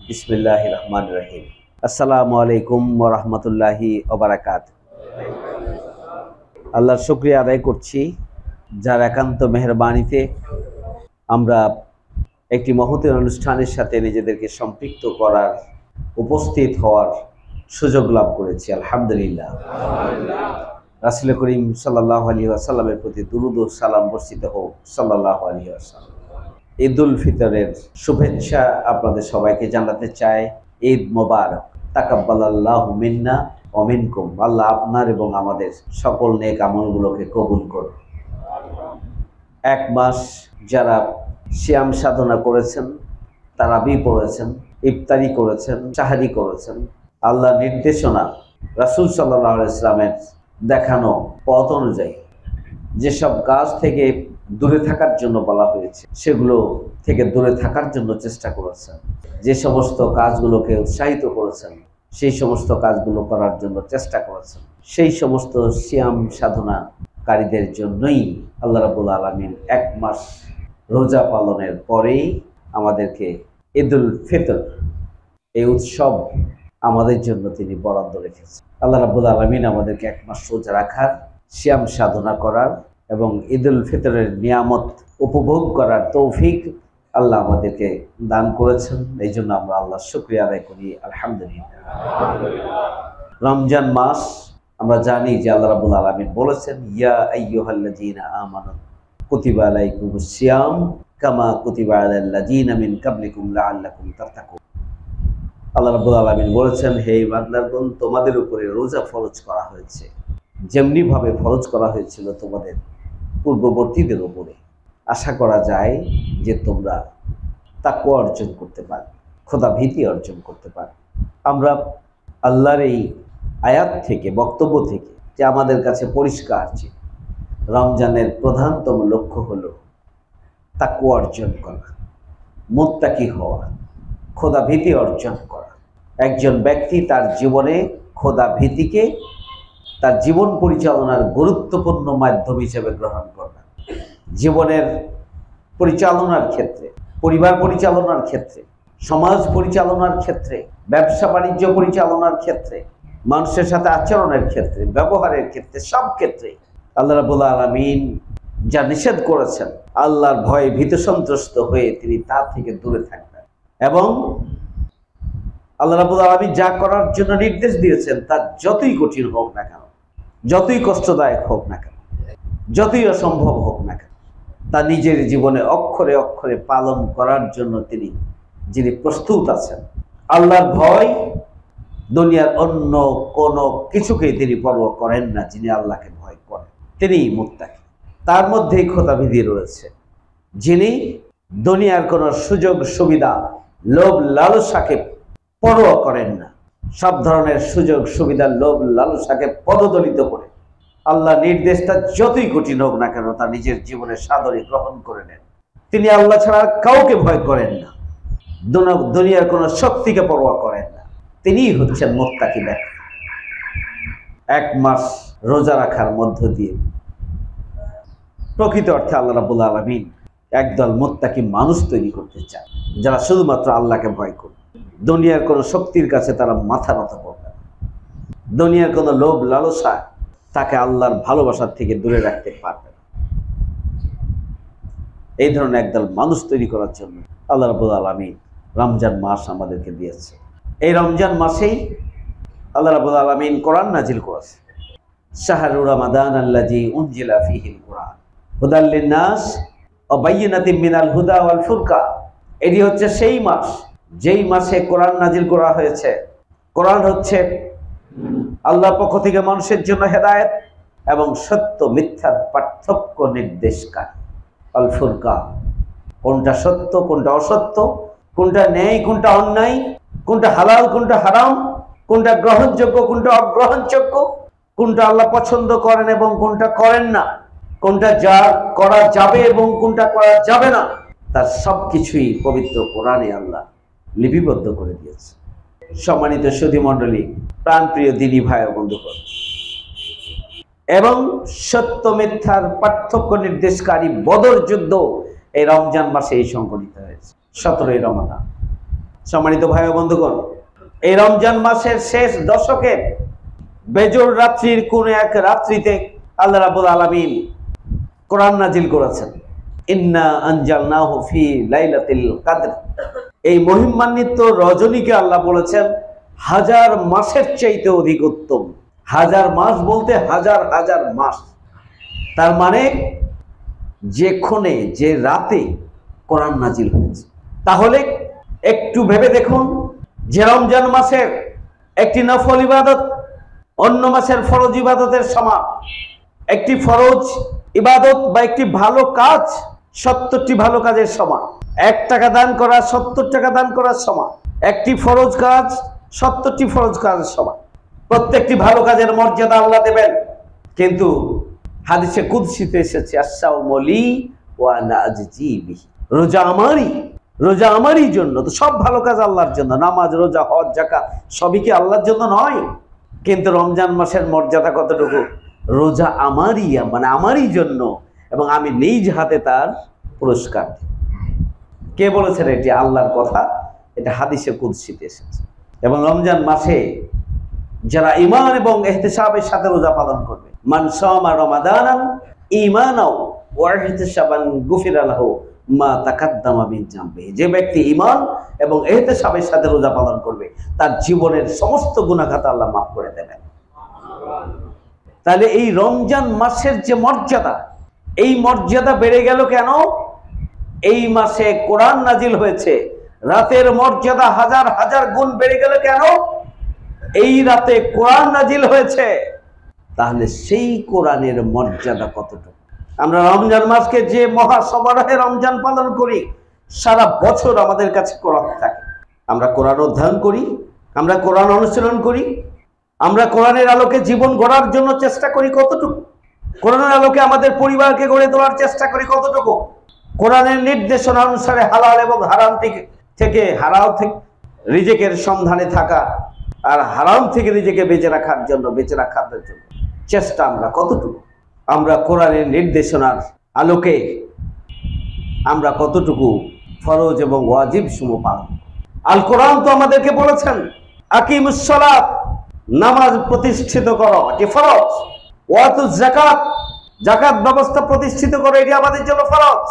বিসমিল্লাহির রহমানির রহিম। আসসালামু আলাইকুম ওয়া রাহমাতুল্লাহি ওয়া বারাকাতুহু। আল্লাহর শুকরিয়া আদায় করছি, যার একান্ত মেহেরবানিতে আমরা একটি মহতের অনুষ্ঠানের সাথে নিজেদেরকে সম্পৃক্ত করার, উপস্থিত হওয়ার সুযোগ লাভ করেছি। আলহামদুলিল্লাহ। রাসূল করিম সাল্লাল্লাহু আলাইহি ওয়াসাল্লামের প্রতি দুরূদ ও সালাম বর্ষিত হোক সাল্লাল্লাহু আলাইহি ওয়াসাল্লাম। ঈদুল ফিতরের শুভেচ্ছা আপনাদের সবাইকে জানাতে চাই। ঈদ মোবারক। তাকাব্বালাল্লাহু মিন্না ওয়া মিনকুম। আল্লাহ আপনার এবং আমাদের সকল নেক আমলগুলোকে কবুল করুন। এক মাস যারা সিয়াম সাধনা করেছেন, তারাবি পড়েছেন, ইফতারি করেছেন, সাহারি করেছেন, আল্লাহ নির্দেশনা, রাসূল সাল্লাল্লাহু আলাইহি ওয়াসাল্লামের দেখানো পথ অনুযায়ী যেসব কাজ থেকে দূরে থাকার জন্য বলা হয়েছে সেগুলো থেকে দূরে থাকার জন্য চেষ্টা করেছেন। যে সমস্ত কাজগুলোকে উৎসাহিত করেছেন সেই সমস্ত কাজগুলো করার জন্য চেষ্টা করেছেন। সেই সমস্ত সিয়াম সাধনাকারীদের জন্যই আল্লাহ রাব্বুল আলামিন এক মাস রোজা পালনের পরেই আমাদেরকে ঈদুল ফিতর এই উৎসব আমাদের জন্য তিনি বরাদ্দ রেখেছেন। আল্লাহ রাব্বুল আলামিন আমাদেরকে এক মাস রোজা রাখার, সিয়াম সাধনা করার এবং ঈদুল ফিতরের নিয়ামত উপভোগ করার তৌফিক আল্লাহ আমাদেরকে দান করেছেন। এই জন্য আমরা আল্লাহর শুকরিয়া আদায় করি। আলহামদুলিল্লাহ। রমজান মাস আমরা জানি যে আল্লাহ রাব্বুল আলামিন বলেছেন, ইয়া আইয়ুহাল্লাযীনা আমানু কুতিবা আলাইকুমুস সিয়াম কামা কুতিবা আলাল লাযীনা মিন ক্বাবলিকুম লাআল্লাকুম তাত্তাকুন। আল্লাহ রাব্বুল আলামিন বলেছেন, হে ইমানদারগণ, তোমাদের উপরে রোজা ফরজ করা হয়েছে যেমনি ভাবে ফরজ করা হয়েছিল তোমাদের পূর্ববর্তীদের উপরে। আশা করা যায় যে তোমরা তাকওয়া অর্জন করতে পারবে, খোদা ভীতি অর্জন করতে পারবে। আমরা আল্লাহর এই আয়াত থেকে, বক্তব্য থেকে যে আমাদের কাছে পরিষ্কার যে রমজানের প্রধানতম লক্ষ্য হলো তাকওয়া অর্জন করা, মুত্তাকি হওয়া, খোদা ভীতি অর্জন করা। একজন ব্যক্তি তার জীবনে খোদা ভীতিকে তার জীবন পরিচালনার গুরুত্বপূর্ণ মাধ্যম হিসেবে গ্রহণ করবে। জীবনের পরিচালনার ক্ষেত্রে, পরিবার পরিচালনার ক্ষেত্রে, সমাজ পরিচালনার ক্ষেত্রে, ব্যবসা বাণিজ্য পরিচালনার ক্ষেত্রে, মানুষের সাথে আচরণের ক্ষেত্রে, ব্যবহারের ক্ষেত্রে, সব ক্ষেত্রে আল্লাহ রাব্বুল আলামিন যা নিষেধ করেছেন, আল্লাহর ভয়ে ভীত সন্ত্রস্ত হয়ে তিনি তা থেকে দূরে থাকবেন। এবং আল্লাহ রাব্বুল আলামিন যা করার জন্য নির্দেশ দিয়েছেন তা যতই কঠিন হোক না কেন, যতই কষ্টদায়ক হোক না কেন, যতই অসম্ভব হোক না কেন, তা নিজের জীবনে অক্ষরে অক্ষরে পালন করার জন্য যিনি প্রস্তুত আছেন। আল্লাহর ভয় দুনিয়ার অন্য কোনো কিছুকেই তিনি পরোয়া করেন না। যিনি আল্লাহকে ভয় করেন তিনিই মুত্তাকি। তার মধ্যেই খোদাবিধি রয়েছে। যিনি দুনিয়ার কোনো সুযোগ সুবিধা, লোভ লালসাকে পরোয়া করেন না, সব ধরনের সুযোগ সুবিধা, লোভ লালসাকে পদদলিত করে আল্লাহ নির্দেশটা যতই কঠিন হোক না কেন তা নিজের জীবনে সাদরে গ্রহণ করে নেন। তিনি আল্লাহ ছাড়া কাউকে ভয় করেন না, দুনিয়ার কোনো শক্তিকে পরোয়া করেন না। তিনিই হচ্ছেন মুত্তাকি ব্যক্তি। এক মাস রোজা রাখার মধ্য দিয়ে প্রকৃত অর্থে আল্লাহ রাব্বুল আলামিন একদল মুত্তাকি মানুষ তৈরি করতে চান, যারা শুধুমাত্র আল্লাহকে ভয় করবে। দুনিয়ার কোনো শক্তির কাছে তারা মাথা নত করবে না। দুনিয়ার কোনো লোভ লালসা তাকে আল্লাহর ভালোবাসার থেকে দূরে রাখতে পারবে না। এই ধরনের একদল মানুষ তৈরি করার জন্য আল্লাহ রাব্বুল আলামিন রমজান মাস আমাদেরকে দিয়েছে। এই রমজান মাসেই আল্লাহ রাব্বুল আলামিন কোরআন নাজিল করেছে। শাহরু রমাদান আল্লাযী উনজিলা ফীহিল কুরআন হুদাল লিন-নাস ওয়া বায়্যিনাতিন মিনাল হুদা ওয়াল ফুরকান। এটি হচ্ছে সেই মাস যেই মাসে কোরআন নাজিল করা হয়েছে। কোরআন হচ্ছে আল্লাহর পক্ষ থেকে মানুষের জন্য হেদায়েত এবং সত্য মিথ্যার পার্থক্য নির্দেশকারী। আল ফুরকান, কোনটা সত্য কোনটা অসত্য, কোনটা ন্যায় কোনটা অন্যায়, কোনটা হালাল কোনটা হারাম, কোনটা গ্রহণযোগ্য কোনটা অগ্রহণযোগ্য, কোনটা আল্লাহ পছন্দ করেন এবং কোনটা করেন না, কোনটা যা করা যাবে এবং কোনটা করা যাবে না, তার সবকিছুই পবিত্র কোরআনে আল্লাহ লিপিবদ্ধ করে দিয়েছে। সম্মানিত সুধী মণ্ডলী, প্রাণপ্রিয় দিনী ভাই ও বন্ধুগণ, এবং সত্য মিথ্যার পার্থক্য নির্দেশকারী বদর যুদ্ধ এই রমজান মাসে সংঘটিত হয়েছে। 17ই রমাদান। সম্মানিত ভাই ও বন্ধুগণ, এই রমজান মাসের শেষ দশকের বেজোর রাত্রির কোন এক রাত্রিতে আল্লাহ রাব্বুল আলামিন কোরআন নাজিল করেছেন। ইন্না আনজালনাহু ফি লাইলাতিল কদর। এই মহিমান্বিত রজনীকে আল্লাহ বলেছেন হাজার মাসের চাইতে অধিক উত্তম। হাজার মাস বলতে হাজার হাজার মাস, তার মানে যে ক্ষণে যে রাতে কোরআন নাজিল হয়েছে। তাহলে একটু ভেবে দেখুন, যে রমজান মাসের একটি নফল ইবাদত অন্য মাসের ফরজ ইবাদতের সমান, একটি ফরজ ইবাদত বা একটি ভালো কাজ 70টি ভালো কাজের সমান, 1 টাকা দান করা 70 টাকা দান করার সমান, একটি ফরজ কাজ 70টি ফরজ কাজের সমান। প্রত্যেকটি ভালো কাজের মর্যাদা আল্লাহ দেবেন। কিন্তু হাদিসে কুদসিতে এসেছে আস-সাওমু লি ওয়া আনা আজজি বিহি, রোজা আমারই, রোজা আমারই জন্য। তো সব ভালো কাজ আল্লাহর জন্য, নামাজ, রোজা, হজ, যাকাত সবই কি আল্লাহর জন্য নয়? কিন্তু রমজান মাসের মর্যাদা কতটুকু? রোজা আমারই, মানে আমারই জন্য, এবং আমি নিজ হাতে তার পুরস্কার দিই। কে বলেছেন? এটি আল্লাহর কথা, এটা হাদিসে কুদসিতে এসেছে। এবং রমজান মাসে যারা ঈমান এবং ইহতিসাবের সাথে রোজা পালন করবে, মান সামা রমাদানান ঈমানাও ওয়া ইহতিসাবান গুফিরা লাহু মা তাকাদ্দামা মিন যামবিহি। যে ব্যক্তি ঈমান এবং ইহতিসাবের সাথে রোজা পালন করবে তার জীবনের সমস্ত গুনাহ খাতা আল্লাহ মাফ করে দেবেন। তাহলে এই রমজান মাসের যে মর্যাদা, এই মর্যাদা বেড়ে গেল কেন? এই মাসে কোরআন নাজিল হয়েছে। রাতের মর্যাদা হাজার হাজার গুণ বেড়ে গেল কেন? এই রাতে কোরআন নাজিল হয়েছে। তাহলে সেই কোরআনের মর্যাদা কতটুকু? আমরা রমজান মাসকে যে মহা সমারোহে রমজান পালন করি, সারা বছর আমাদের কাছে কোরআন থাকে। আমরা কোরআন অধ্যয়ন করি, আমরা কোরআন অনুশীলন করি, আমরা কোরআনের আলোকে জীবন গড়ার জন্য চেষ্টা করি কতটুকু? কোরআনের আলোকে আমাদের পরিবারকে গড়ে তোলার চেষ্টা করি কতটুকু? কোরআনের নির্দেশনা অনুসারে হালাল এবং হারাম থেকে হালাল থেকে রিজিকের সন্ধানে থাকা আর হারাম থেকে নিজেকে বেঁচে রাখার জন্য চেষ্টা আমরা কতটুকু? আমরা কোরআনের নির্দেশনার আলোকে আমরা কতটুকু ফরজ এবং ওয়াজিব সমূহ পালন? আল কোরআন তো আমাদেরকে বলেছেন আকিমুস সালাত, নামাজ প্রতিষ্ঠিত করো, এটি ফরজ। ওয়াতুজ যাকাত, যাকাত ব্যবস্থা প্রতিষ্ঠিত করো, এটি আমাদের জন্য ফরজ।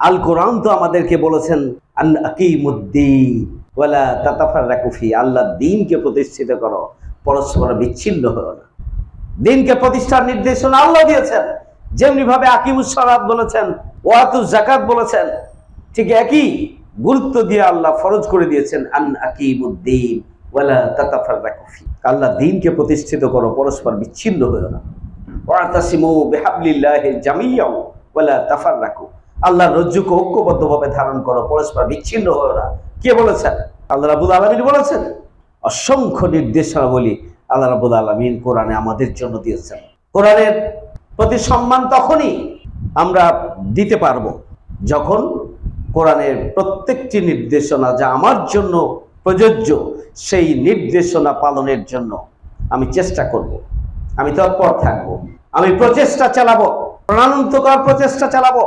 আল কোরআন তো আমাদেরকে বলেছেন আন আকিমুদ্দিন ওয়ালা তাতাফাররাকু ফি, আল্লাহর দ্বীনকে প্রতিষ্ঠিত করো, পরস্পর বিচ্ছিন্ন হও না। দ্বীনকে প্রতিষ্ঠার নির্দেশনা আল্লাহ দিয়েছেন। যেমনি ভাবে আকিমুস সালাত বলেছেন, ওয়াতুজ যাকাত বলেছেন, ঠিক একই গুরুত্ব দিয়ে আল্লাহ ফরজ করে দিয়েছেন আন আকিমুদ্দিন ওয়ালা তাতাফাররাকু ফি, আল্লাহ দ্বীনকে প্রতিষ্ঠিত করো, পরস্পর বিচ্ছিন্ন হও না। ওয়াতাসিমু বিহাবলিল্লাহি জামিয়াও ওয়ালা তাফাররাকু, আল্লাহর রজ্জুকে ঐক্যবদ্ধভাবে ধারণ করো, পরস্পর বিচ্ছিন্ন হও না। কে বলেছেন? আল্লাহ রাব্বুল আলামিন বলেছেন। অসংখ্য নির্দেশনাবলী আল্লাহ রাব্বুল আলামিন কোরআনে আমাদের জন্য দিয়েছেন। কোরআনের প্রতি সম্মান তখনই আমরা দিতে পারবো যখন কোরআনের প্রত্যেকটি নির্দেশনা যা আমার জন্য প্রযোজ্য, সেই নির্দেশনা পালনের জন্য আমি চেষ্টা করব, আমি তৎপর থাকবো, আমি প্রচেষ্টা চালাবো, প্রাণান্তকর প্রচেষ্টা চালাবো।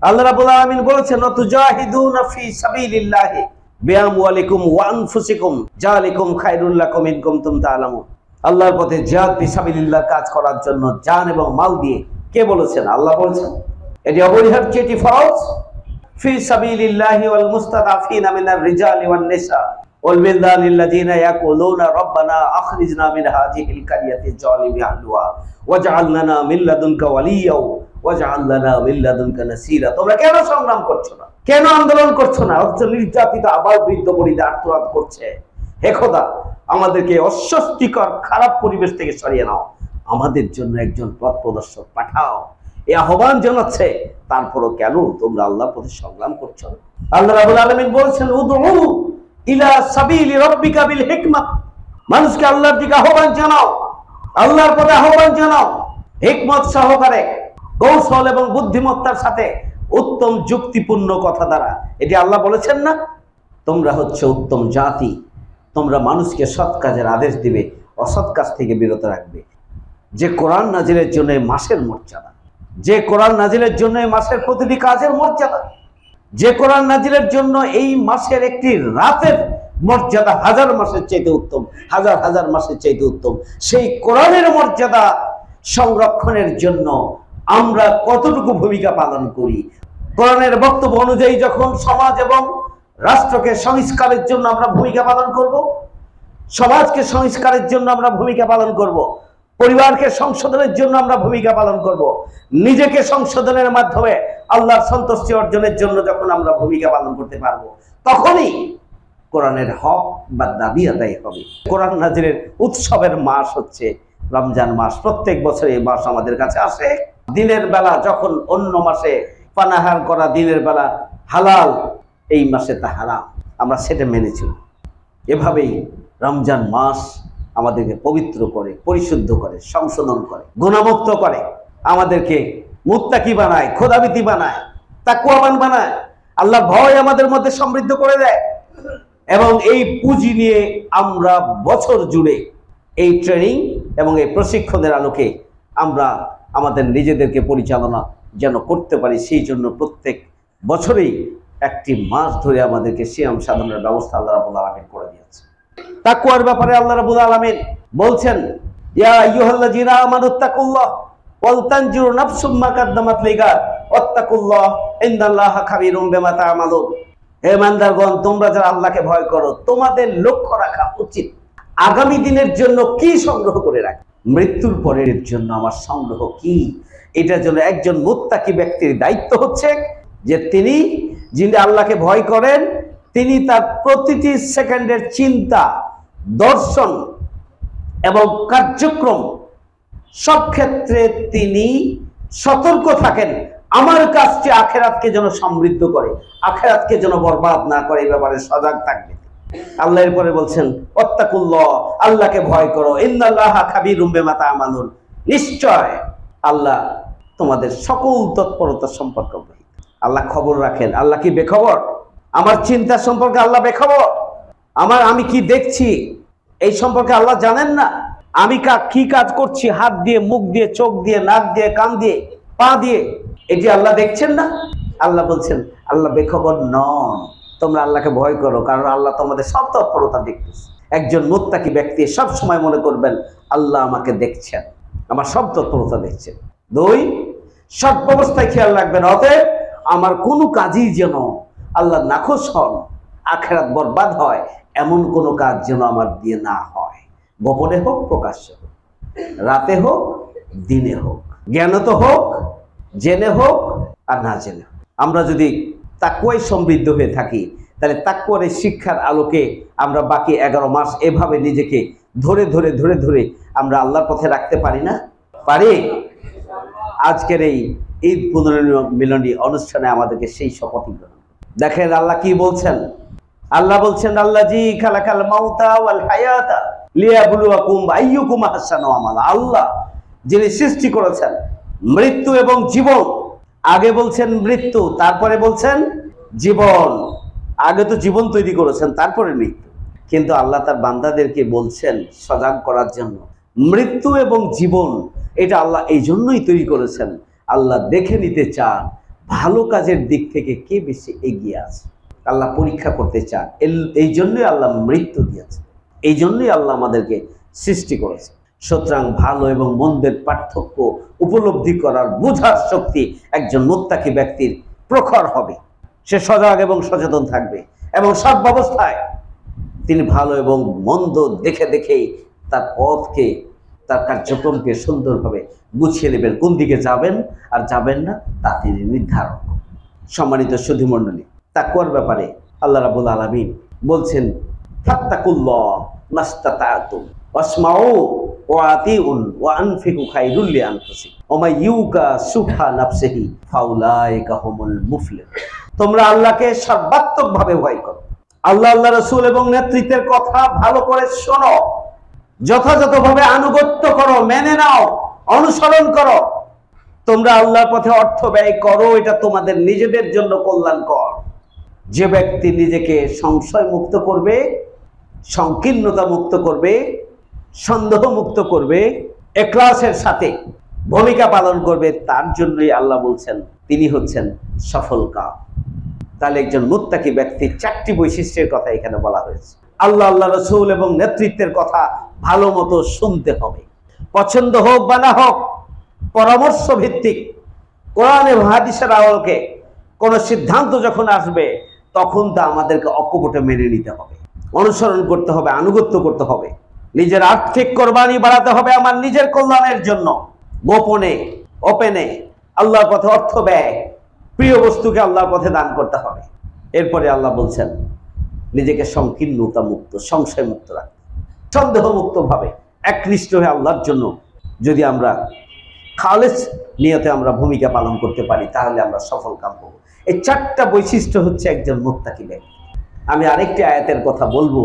আল্লাহ রাব্বুল আলামিন বলেছেন তুজাহিদুনা ফি সাবিলিল্লাহি বিআমওয়ালিকুম ওয়া আনফুসিকুম যালিকুম খায়রুল লাকুম ইন কুনতুম তা'লামুন। আল্লাহর পথে জিহাদ ফি সাবিলিল্লাহ, কাজ করার জন্য জান এবং মাল দিয়ে। কে বলেছেন? আল্লাহ বলেছেন। এটি অপরিহার্য, এটি ফরজ। ফি সাবিলিল্লাহি ওয়াল মুস্তাদাফিনা মিনার রিজালি ওয়ান নিসা ওয়াল বিলদানিল্লাযিনা ইয়াকুলুনা রাব্বানা আখরিজনা মিন হাযিহিল কারিয়াতি যালিমি আহলুহা ওয়াজআল লানা মিন লাদুনকা ওয়ালিয়্যা ওয়াজআল লানা মিন লাদুনকা নাসীরা। তোমরা কেন সংগ্রাম করছো না? কেন আন্দোলন করছো না? অথচ নির্যাতিত আবার বৃদ্ধ বনিতা আত্মনাদ করছে। হে খোদা, আমাদেরকে অস্বস্তিকর খারাপ পরিবেশ থেকে সরিয়ে নাও, আমাদের জন্য একজন পথ প্রদর্শক পাঠাও। এই আহ্বান জানাচ্ছে। তারপরও কেন তোমরা আল্লাহর প্রতি সংগ্রাম করছো না? আল্লাহ রাব্বুল আলামিন বলেছেন উদউ ইলা সাবিলি রাব্বিকা বিল হিকমাহ, মানুষকে আল্লাহর দিকে আহ্বান জানাও, আল্লাহর পথে আহ্বান জানাও হিকমত সহকারে, কৌশল এবং বুদ্ধিমত্তার সাথে, উত্তম যুক্তিপূর্ণ কথা দ্বারা। এটি আল্লাহ বলেছেন না? তোমরা হচ্ছে উত্তম জাতি, তোমরা মানুষকে সৎ কাজের আদেশ দিবে, অসৎ কাজ থেকে বিরত রাখবে। যে কোরআন নাজিলের জন্য মাসের মর্যাদা, যে কোরআন নাজিলের জন্য মাসের প্রতিটি কাজের মর্যাদা, যে কোরআন নাজিলের জন্য এই মাসের একটি রাতের মর্যাদা হাজার মাসের চাইতে উত্তম, হাজার হাজার মাসের চাইতে উত্তম, সেই কোরআনের মর্যাদা সংরক্ষণের জন্য আমরা কতটুকু ভূমিকা পালন করি? কোরআনের বক্তব্য অনুযায়ী যখন সমাজ এবং রাষ্ট্রকে সংস্কারের জন্য আমরা ভূমিকা পালন করব, সমাজকে সংস্কারের জন্য আমরা ভূমিকা পালন করব, পরিবারকে সংশোধনের জন্য আমরা ভূমিকা পালন করব, নিজেকে সংশোধনের মাধ্যমে আল্লাহর সন্তুষ্টি অর্জনের জন্য যখন আমরা ভূমিকা পালন করতে পারবো, তখনই কোরআনের হক বা দাবি আদায় হবে। কোরআন নাজিলের উৎসবের মাস হচ্ছে রমজান মাস। প্রত্যেক বছর এই মাস আমাদের কাছে আসে। দিনের বেলা যখন অন্য মাসে পানাহার করা দিনের বেলা হালাল, এই মাসে তা হারাম, আমরা সেটা মেনেছি। এভাবেই রমজান মাস আমাদেরকে পবিত্র করে, পরিশুদ্ধ করে, সংশোধন করে, গুণামুক্ত করে, আমাদেরকে মুত্তাকি বানায়, খোদাভীতি বানায়, তাকওয়াবান বানায়, আল্লাহর ভয় আমাদের মধ্যে সমৃদ্ধ করে দেয়। এবং এই পুঁজি নিয়ে আমরা বছর জুড়ে এই ট্রেনিং এবং এই প্রশিক্ষণের আলোকে আমরা আমাদের নিজেদেরকে পরিচালনা যেন করতে পারি, সেই জন্য প্রত্যেক বছরেই একটি মাস ধরে আমাদেরকে সিয়াম সাধনের ব্যবস্থা আল্লাহ রাব্বুল আলামিন করে দিয়েছে। তাকওয়ার ব্যাপারে আল্লাহ রাব্বুল আলামিন বলছেন, ইয়া আইয়ুহাল্লাযীনা আমানুত্তাকুল্লাহ ওয়াল তানজুরু নাফসুম মা কাদ্দামাত লিগাদ ওয়াত্তাকুল্লাহ ইন্নাল্লাহা খাবীরুম বিমা তা'মালুন। হে ইমানদারগণ, তোমরা যারা আল্লাহকে ভয় করো, তোমাদের লক্ষ্য রাখা উচিত আগামী দিনের জন্য কি সংগ্রহ করে রাখা, মৃত্যুর পরের জন্য আমার সংগ্রহ কি। এটার জন্য একজন মুত্তাকি ব্যক্তির দায়িত্ব হচ্ছে যে যিনি আল্লাহকে ভয় করেন, তিনি তার প্রতিটি সেকেন্ডের চিন্তা, দর্শন এবং কার্যক্রম সব ক্ষেত্রে তিনি সতর্ক থাকেন আমার কাজটি আখেরাতকে যেন সমৃদ্ধ করে, আখেরাতকে যেন বরবাদ না করে, এই ব্যাপারে সজাগ থাকবে। আল্লাহ এরপরে বলছেন, ওয়াত্তাকুল্লাহ, আল্লাহকে ভয় করো, ইন্নাল্লাহা খাবীরুম বিমা তা'মালুন, নিশ্চয় আল্লাহ তোমাদের সকল তৎপরতা সম্পর্কে অবহিত। আল্লাহ খবর রাখেন। আল্লাহ কি বেখবর? আমার চিন্তা সম্পর্কে আল্লাহ বেখবর? আমি কি দেখছি এই সম্পর্কে আল্লাহ জানেন না? আমি কি কাজ করছি, হাত দিয়ে, মুখ দিয়ে, চোখ দিয়ে, নাক দিয়ে, কান দিয়ে, পা দিয়ে, এটি আল্লাহ দেখছেন না? আল্লাহ বলছেন আল্লাহ বেখবর নন, তোমরা আল্লাহকে ভয় করো, কারণ আল্লাহ তোমাদের সব তৎপরতা দেখতেছে। একজন মুত্তাকি ব্যক্তি সব সময় মনে করবেন আল্লাহ আমাকে দেখছেন, আমার সব তৎপরতা দেখছেন। 2, সব অবস্থায় খেয়াল রাখবেন, অতএব আমার কোনো কাজই যেন আল্লাহ নাখোশ হন, আখেরাত বরবাদ হয়, এমন কোনো কাজ যেন আমার দিয়ে না হয়, গোপনে হোক, প্রকাশ্যে হোক, রাতে হোক, দিনে হোক, জ্ঞানত হোক, জেনে হোক আর না জেনে হোক। আমরা যদি তাকওয়ায় সমৃদ্ধ হয়ে থাকি, তাহলে তাকওয়ার এই শিক্ষার আলোকে আমরা বাকি 11 মাস এভাবে নিজেকে ধরে ধরে ধরে ধরে আমরা আল্লাহর পথে রাখতে পারি না? পারি। আজকের এই ঈদ পুনর্মিলনী অনুষ্ঠানে আমাদেরকে সেই শপথ গ্রহণ। দেখেন আল্লাহ কি বলছেন। আল্লাহ বলছেন, আল্লাযী খালাকাল মাউতা ওয়াল হায়াতা লিয়াবলুয়াকুম আইয়ুকুম আহসানু আমালা। আল্লাহ যিনি সৃষ্টি করেছেন মৃত্যু এবং জীবন। আগে বলছেন মৃত্যু, তারপরে বলছেন জীবন। আগে তো জীবন তৈরি করেছেন, তারপরে মৃত্যু। কিন্তু আল্লাহ তার বান্দাদেরকে বলছেন সজাগ করার জন্য, মৃত্যু এবং জীবন এটা আল্লাহ এই জন্যই তৈরি করেছেন। আল্লাহ দেখে নিতে চান ভালো কাজের দিক থেকে কে বেশি এগিয়ে আছে। আল্লাহ পরীক্ষা করতে চান, এই জন্যই আল্লাহ মৃত্যু দিয়েছে, এই জন্যই আল্লাহ আমাদেরকে সৃষ্টি করেছে। সুতরাং ভালো এবং মন্দের পার্থক্য উপলব্ধি করার, বোঝার শক্তি একজন মুত্তাকি ব্যক্তির প্রখর হবে। সে সজাগ এবং সচেতন থাকবে এবং সব অবস্থায় তিনি ভালো এবং মন্দ দেখে দেখেই তার পথকে, তার কার্যক্রমকে সুন্দরভাবে গুছিয়ে নেবেন। কোন দিকে যাবেন আর যাবেন না তা তিনি নির্ধারণ করেন। সম্মানিত সুধীমণ্ডলী, তাকওয়ার ব্যাপারে আল্লাহ রাব্বুল আলামিন বলছেন, ফাত্তাকুল্লাহ মাস্তাতাতুম ওয়াসমাউ ওয়া আতিউন ওয়া আনফিকু খায়রুল লিআনফুসিকুম ওয়া মা ইউকা সুহা নাফসিহি ফাউলাইকা হুমুল মুফলিহুন। তোমরা আল্লাহকে সর্বাত্মকভাবে ভয় করো, আল্লাহ, আল্লাহ রাসূল এবং নেতৃত্বের কথা ভালো করে শোনো, যথাযথভাবে আনুগত্য করো, মেনে নাও, অনুসরণ করো। তোমরা আল্লাহর পথে অর্থ ব্যয় করো, এটা তোমাদের নিজেদের জন্য কল্যাণকর। যে ব্যক্তি নিজেকে সংশয় মুক্ত করবে, সংকীর্ণতা মুক্ত করবে, সন্দেহ মুক্ত করবে, ইখলাসের সাথে ভূমিকা পালন করবে, তার জন্যই আল্লাহ বলছেন তিনি হচ্ছেন সফল কাম। তাহলে একজন মুত্তাকি ব্যক্তির 4টি বৈশিষ্ট্যের কথা এখানে বলা হয়েছে। আল্লাহ, আল্লাহ রাসূল এবং নেতৃত্বের কথা ভালো মতো শুনতে হবে, পছন্দ হোক বা না হোক। পরামর্শ ভিত্তিক কোরআন এবং হাদিসের আলোকে কোন সিদ্ধান্ত যখন আসবে তখন তা আমাদেরকে অকপটে মেনে নিতে হবে, অনুসরণ করতে হবে, আনুগত্য করতে হবে। নিজের আর্থিক কোরবানি বাড়াতে হবে আমার নিজের কল্যাণের জন্য। গোপনে ওপেনে আল্লাহর পথে অর্থ ব্যয়, প্রিয় বস্তুকে আল্লাহর পথে দান করতে হবে। এরপরে আল্লাহ বলছেন নিজেকে সংকীর্ণতা মুক্ত, সংশয় মুক্ত রাখতে, সন্দেহ মুক্ত ভাবে একনিষ্ঠ হয়ে আল্লাহর জন্য যদি আমরা খালেস নিয়তে আমরা ভূমিকা পালন করতে পারি তাহলে আমরা সফল কাম করব। এই 4টা বৈশিষ্ট্য হচ্ছে একজন মুত্তাকি ব্যক্তি। আমি আরেকটি আয়াতের কথা বলবো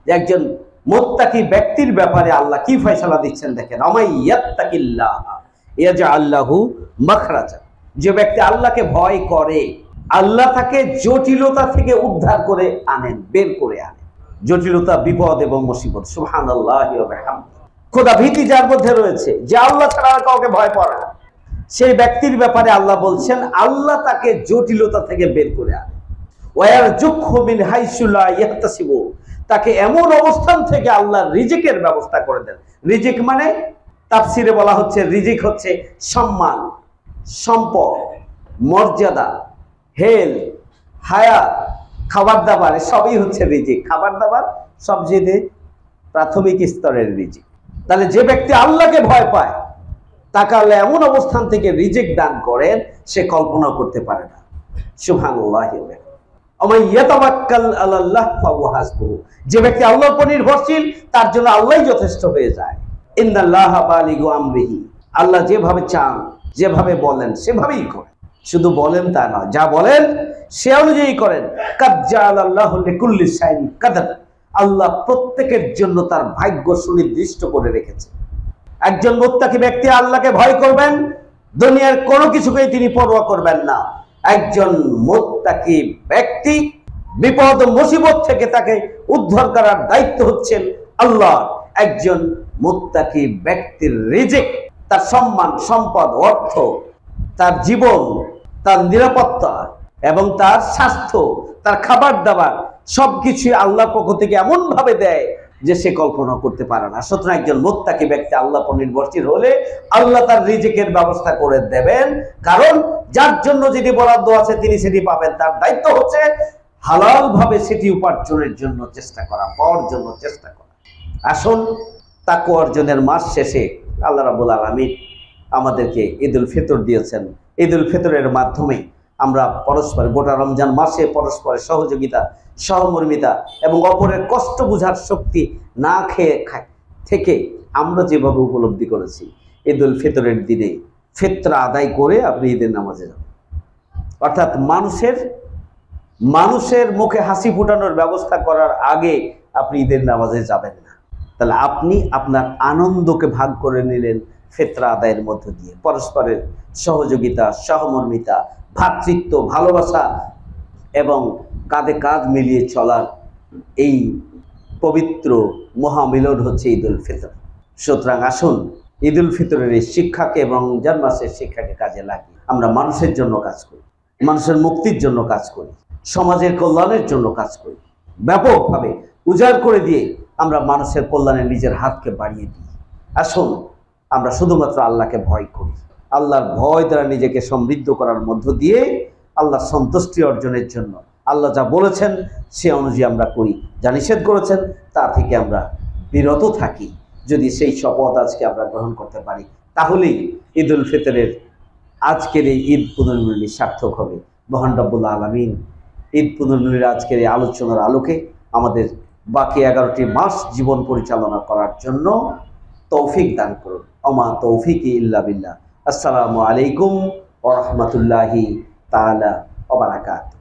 যে একজন মুত্তাকি ব্যক্তির ব্যাপারে আল্লাহ কি ফয়সালা দিচ্ছেন দেখেন, আমাই ইয়াত্তাকিল্লাহ ইয়াজআল লাহু মাখরাজা। যে ব্যক্তি আল্লাহকে ভয় করে আল্লাহ তাকে জটিলতা থেকে উদ্ধার করে আনেন, বের করে আনেন। জটিলতা, বিপদ এবং মুসিবত, সুবহানাল্লাহি ওয়া বিহামদিহি। খোদা ভীতি যার মধ্যে রয়েছে, যে আল্লাহ ছাড়া আর কাউকে ভয় করে না, সেই ব্যক্তির ব্যাপারে আল্লাহ বলছেন আল্লাহ তাকে জটিলতা থেকে বের করে আনেন। ওয়ারযুকহু মিন হাইসু লা ইয়াহতাসিবু, তাকে এমন অবস্থান থেকে আল্লাহ রিজিকের ব্যবস্থা করে দেন। রিজিক মানে তাফসিরে বলা হচ্ছে রিজিক হচ্ছে সম্মান, সম্পদ, মর্যাদা, হেলথ, হায়াত, খাবার দাবার, সবই হচ্ছে রিজিক। খাবার দাবার সবচেয়ে প্রাথমিক স্তরের রিজিক। তাহলে যে ব্যক্তি আল্লাহকে ভয় পায় তাকে আল্লাহ এমন অবস্থান থেকে রিজিক দান করেন সে কল্পনা করতে পারে না। সুবহানাল্লাহি ওয়া বিহামদিহি। ওয়া ইয়াতাওয়াক্কাল আলাল্লাহ ফাহুয়া হাসবুহু, যে ব্যক্তি আল্লাহর উপর নির্ভরশীল তার জন্য আল্লাহই যথেষ্ট হয়ে যায়। ইন্নাল্লাহা বালিগু আমরিহি, আল্লাহ যেভাবে চান, যেভাবে বলেন সেভাবেই করেন। শুধু বলেন তা নয়, যা বলেন সে অনুযায়ী করেন। কাদ জাআলাল্লাহু লিকুল্লি শাইইন কাদার, আল্লাহ প্রত্যেকের জন্য তার ভাগ্য সুনির্দিষ্ট করে রেখেছে। একজন মুত্তাকি ব্যক্তি আল্লাহকে ভয় করবেন, দুনিয়ার কোনো কিছুকেই তিনি পরোয়া করবেন না। একজন মুত্তাকি ব্যক্তি বিপদ ও মুসিবত থেকে তাকে উদ্ধার করার দায়িত্ব হচ্ছেন আল্লাহ। একজন মুত্তাকি ব্যক্তির রিজিক, তার সম্মান, সম্পদ, অর্থ, তার জীবন, তার নিরাপত্তা এবং তার স্বাস্থ্য, তার খাবার দাবার সবকিছু আল্লাহর পক্ষ থেকে এমন ভাবে দেয় যে সে কল্পনা করতে পারে না। সুতরাং একজন মুত্তাকি ব্যক্তি আল্লাহর উপর নির্ভরশীল হলে আল্লাহ তার রিজিকের ব্যবস্থা করে দেবেন, কারণ যার জন্য যেটি বরাদ্দ আছে তিনি সেটি পাবেন। তার দায়িত্ব হচ্ছে হালাল ভাবে সেটি উপার্জনের জন্য চেষ্টা করা, পাওয়ার জন্য চেষ্টা করা। আসুন তাকওয়া অর্জনের মাস শেষে আল্লাহ রাব্বুল আলামিন আমাদেরকে ঈদুল ফিতর দিয়েছেন। ঈদুল ফিতরের মাধ্যমে আমরা পরস্পর গোটা রমজান মাসে পরস্পরের সহযোগিতা, সহমর্মিতা এবং অপরের কষ্ট বোঝার শক্তি না খেয়ে থেকে আমরা যেভাবে উপলব্ধি করেছি, ঈদুল ফিতরের দিনে ফিতরা আদায় করে আপনি ঈদের নামাজে যাবেন। অর্থাৎ মানুষের মুখে হাসি ফোটানোর ব্যবস্থা করার আগে আপনি ঈদের নামাজে যাবেন না। তাহলে আপনি আপনার আনন্দকে ভাগ করে নিলেন ফিতরা আদায়ের মধ্য দিয়ে। পরস্পরের সহযোগিতা, সহমর্মিতা, ভ্রাতৃত্ব, ভালোবাসা এবং কাঁধে কাঁধ মিলিয়ে চলার এই পবিত্র মহামিলন হচ্ছে ঈদুল ফিতর। সুতরাং আসুন ঈদুল ফিতরের এই শিক্ষাকে এবং রমজান মাসের শিক্ষাকে কাজে লাগিয়ে আমরা মানুষের জন্য কাজ করি, মানুষের মুক্তির জন্য কাজ করি, সমাজের কল্যাণের জন্য কাজ করি। ব্যাপকভাবে উজাড় করে দিয়ে আমরা মানুষের কল্যাণে নিজের হাতকে বাড়িয়ে দিই। আসুন আমরা শুধুমাত্র আল্লাহকে ভয় করি, আল্লাহর ভয় দ্বারা নিজেকে সমৃদ্ধ করার মধ্য দিয়ে আল্লাহর সন্তুষ্টি অর্জনের জন্য আল্লাহ যা বলেছেন সে অনুযায়ী আমরা করি, যা নিষেধ করেছেন তা থেকে আমরা বিরত থাকি। যদি সেই শপথ আজকে আমরা গ্রহণ করতে পারি তাহলেই ঈদুল ফিতরের আজকের এই ঈদ পুনর্মিলনী সার্থক হবে। মহান রব্বুল আলামিন ঈদ পুনর্মিলনীর আজকের এই আলোচনার আলোকে আমাদের বাকি 11টি মাস জীবন পরিচালনা করার জন্য তৌফিক দান করুন। ওমা তৌফিকি ইল্লা বিল্লাহ। আসসালামু আলাইকুম ওয়া রাহমাতুল্লাহি তাআলা ওয়া বারাকাতুহু।